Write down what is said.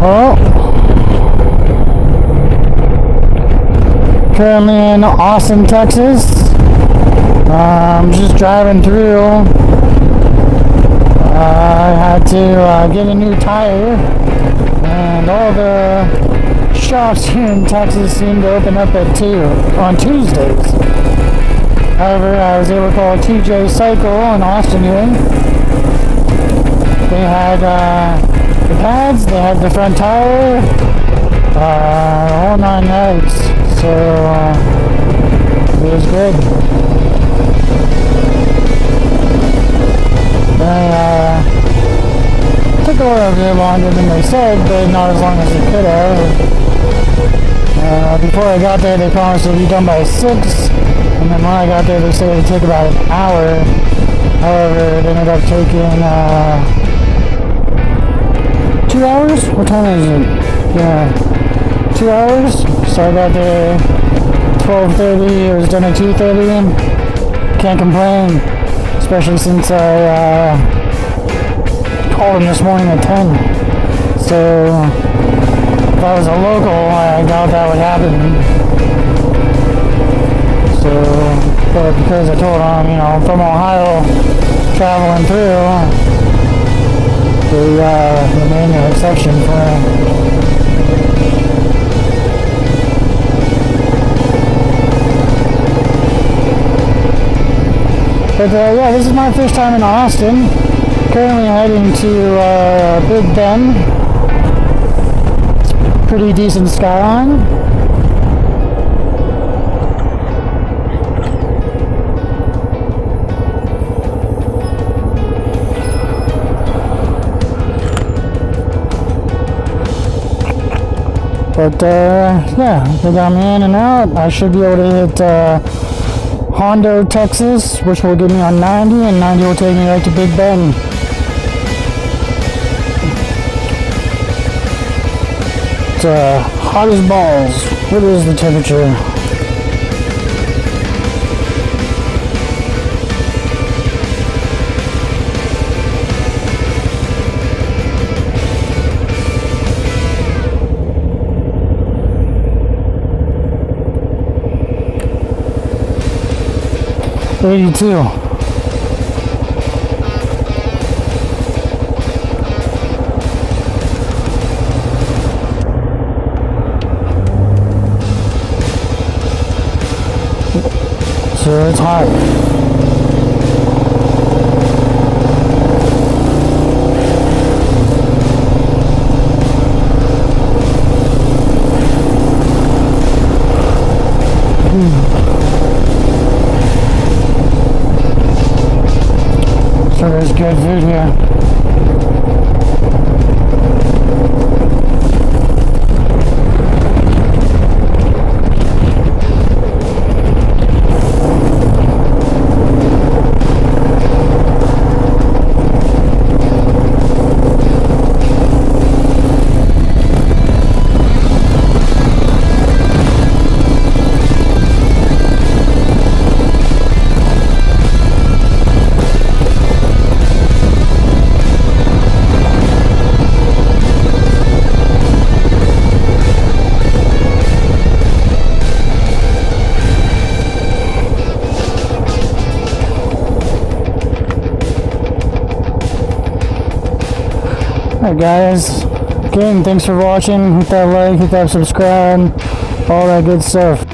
Well, currently in Austin, Texas. I'm just driving through. I had to get a new tire, and all the shops here in Texas seem to open up at 2 on Tuesdays. However, I was able to call TJ Cycle in Austin here. They had the pads, they had the front tire, all 9 yards, so it was good. They took a little bit longer than they said, but not as long as they could have. Before I got there, they promised it would be done by 6, and then when I got there, they said it would take about an hour. However, it ended up taking 2 hours? What time is it? Yeah, 2 hours. So I got there 12:30. It was done at 2:30. Can't complain, especially since I called him this morning at 10. So if I was a local, I doubt that would happen. So, but because I told him, you know, I'm from Ohio, traveling through, they made an exception for him. But yeah, this is my first time in Austin. Currently heading to Big Ben. Pretty decent skyline. But yeah, they got me in and out. I should be able to hit Hondo, Texas, which will get me on 90, and 90 will take me right to Big Ben. It's hot as balls. What is the temperature? $82. So it's hot. So there's good food here. Alright guys, again, thanks for watching. Hit that like, hit that subscribe, all that good stuff.